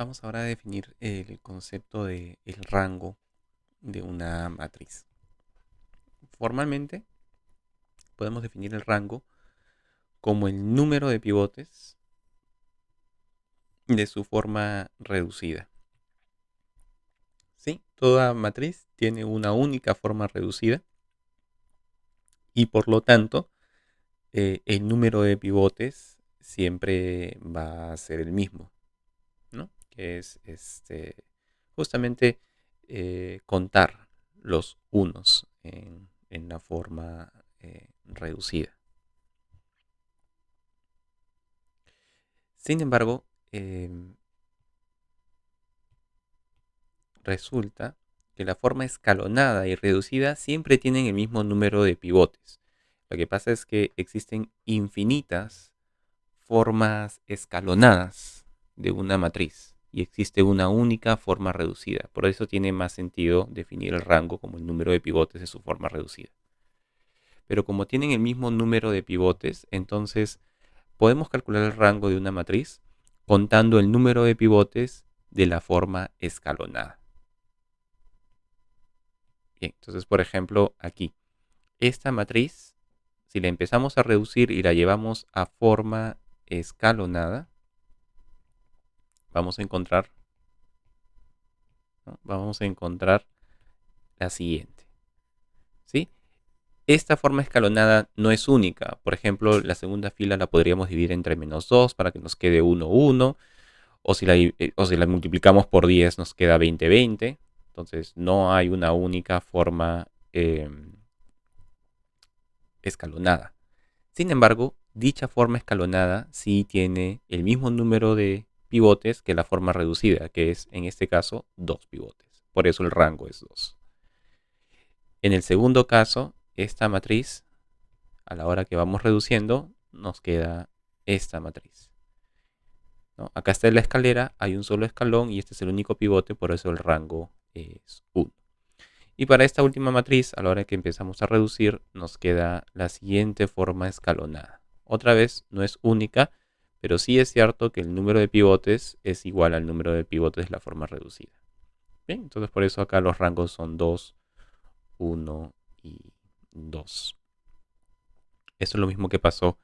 Vamos ahora a definir el concepto de el rango de una matriz. Formalmente podemos definir el rango como el número de pivotes de su forma reducida. ¿Sí? Toda matriz tiene una única forma reducida y por lo tanto el número de pivotes siempre va a ser el mismo, ¿no? Que es justamente contar los unos en la forma reducida. Sin embargo, resulta que la forma escalonada y reducida siempre tienen el mismo número de pivotes. Lo que pasa es que existen infinitas formas escalonadas de una matriz y existe una única forma reducida. Por eso tiene más sentido definir el rango como el número de pivotes de su forma reducida. Pero como tienen el mismo número de pivotes, entonces podemos calcular el rango de una matriz contando el número de pivotes de la forma escalonada. Bien, entonces por ejemplo aquí, esta matriz, si la empezamos a reducir y la llevamos a forma escalonada, vamos a encontrar, ¿no? Vamos a encontrar la siguiente, ¿sí? Esta forma escalonada no es única. Por ejemplo, la segunda fila la podríamos dividir entre -2 para que nos quede 1, 1. O si la multiplicamos por 10 nos queda 20, 20. Entonces no hay una única forma escalonada. Sin embargo, dicha forma escalonada sí tiene el mismo número de pivotes que la forma reducida, que es en este caso 2 pivotes. Por eso el rango es 2. En el segundo caso, esta matriz, a la hora que vamos reduciendo, nos queda esta matriz, ¿no? Acá está la escalera, hay un solo escalón y este es el único pivote, por eso el rango es 1. Y para esta última matriz, a la hora que empezamos a reducir, nos queda la siguiente forma escalonada. Otra vez, no es única, pero sí es cierto que el número de pivotes es igual al número de pivotes de la forma reducida. Bien, entonces por eso acá los rangos son 2, 1 y 2. Esto es lo mismo que pasó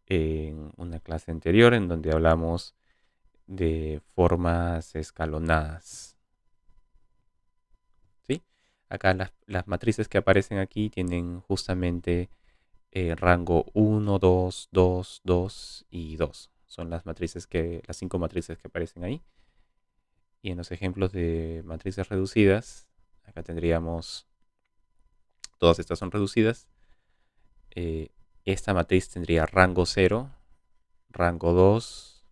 en una clase anterior en donde hablamos de formas escalonadas. ¿Sí? Acá las matrices que aparecen aquí tienen justamente rango 1, 2, 2, 2 y 2. Son las 5 matrices que aparecen ahí. Y en los ejemplos de matrices reducidas, acá tendríamos, todas estas son reducidas. Eh, esta matriz tendría rango 0, rango 2,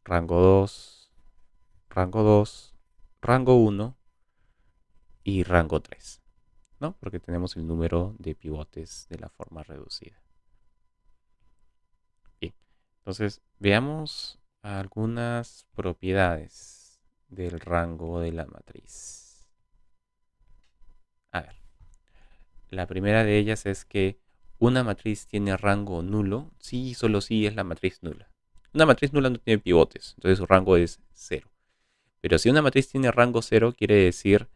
rango 2, rango 2, rango 1 y rango 3, ¿no? Porque tenemos el número de pivotes de la forma reducida. Bien, entonces veamos algunas propiedades del rango de la matriz. A ver, la primera de ellas es que una matriz tiene rango nulo si y solo si es la matriz nula. Una matriz nula no tiene pivotes, entonces su rango es 0. Pero si una matriz tiene rango 0, quiere decir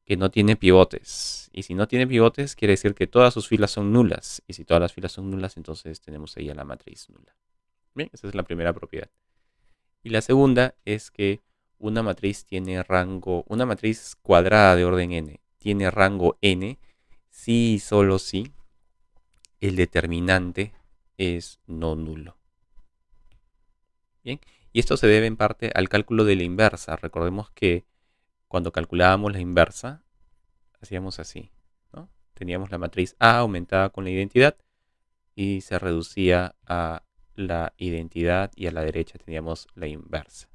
que no tiene pivotes. Y si no tiene pivotes, quiere decir que todas sus filas son nulas. Y si todas las filas son nulas, entonces tenemos ahí a la matriz nula. Bien, esa es la primera propiedad. Y la segunda es que una matriz cuadrada de orden n tiene rango n si y solo si el determinante es no nulo. Bien, y esto se debe en parte al cálculo de la inversa. Recordemos que cuando calculábamos la inversa, hacíamos así, ¿no? Teníamos la matriz A aumentada con la identidad y se reducía a la identidad y a la derecha teníamos la inversa.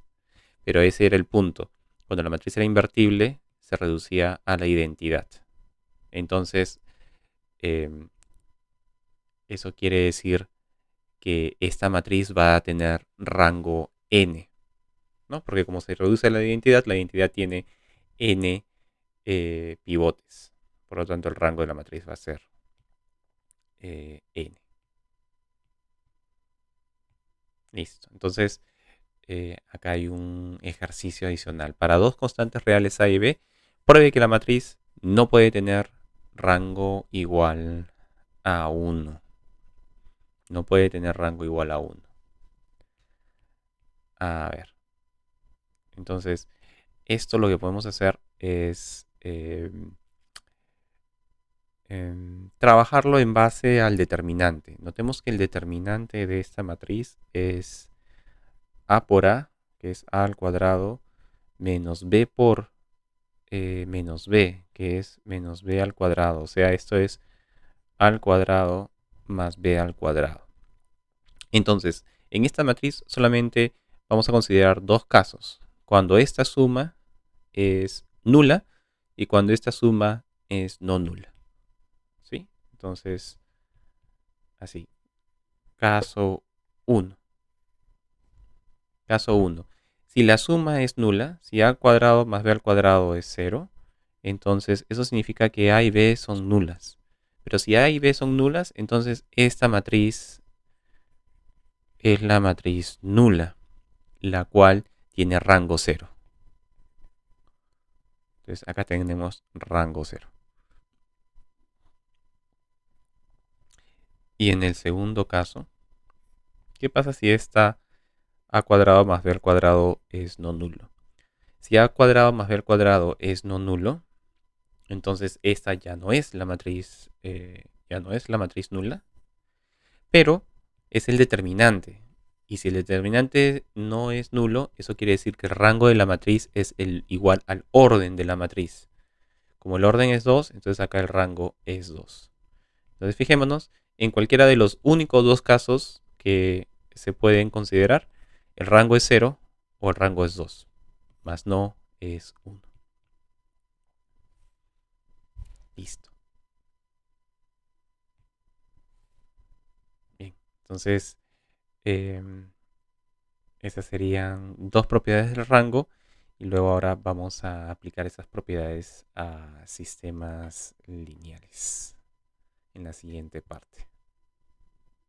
Pero ese era el punto. Cuando la matriz era invertible, se reducía a la identidad. Entonces, eh, eso quiere decir que esta matriz va a tener rango n, ¿no? Porque como se reduce a la identidad tiene n pivotes. Por lo tanto, el rango de la matriz va a ser n. Listo. Entonces, acá hay un ejercicio adicional. Para dos constantes reales A y B, pruebe que la matriz no puede tener rango igual a 1. No puede tener rango igual a 1. A ver. Entonces, esto lo que podemos hacer es trabajarlo en base al determinante. Notemos que el determinante de esta matriz es A por A, que es A al cuadrado, menos B por menos B, que es menos B al cuadrado. O sea, esto es A al cuadrado más B al cuadrado. Entonces, en esta matriz solamente vamos a considerar dos casos. Cuando esta suma es nula y cuando esta suma es no nula. ¿Sí? Entonces, así. Caso 1. Caso 1. Si la suma es nula, si a al cuadrado más b al cuadrado es 0, entonces eso significa que a y b son nulas. Pero si a y b son nulas, entonces esta matriz es la matriz nula, la cual tiene rango 0. Entonces acá tenemos rango 0. Y en el segundo caso, ¿qué pasa si esta a cuadrado más b al cuadrado es no nulo? Si a cuadrado más b al cuadrado es no nulo, entonces esta ya no es la matriz, nula, pero es el determinante. Y si el determinante no es nulo, eso quiere decir que el rango de la matriz es igual al orden de la matriz. Como el orden es 2, entonces acá el rango es 2. Entonces fijémonos, en cualquiera de los únicos dos casos que se pueden considerar, el rango es 0 o el rango es 2, más no es 1. Listo. Bien, entonces esas serían dos propiedades del rango y luego ahora vamos a aplicar esas propiedades a sistemas lineales en la siguiente parte.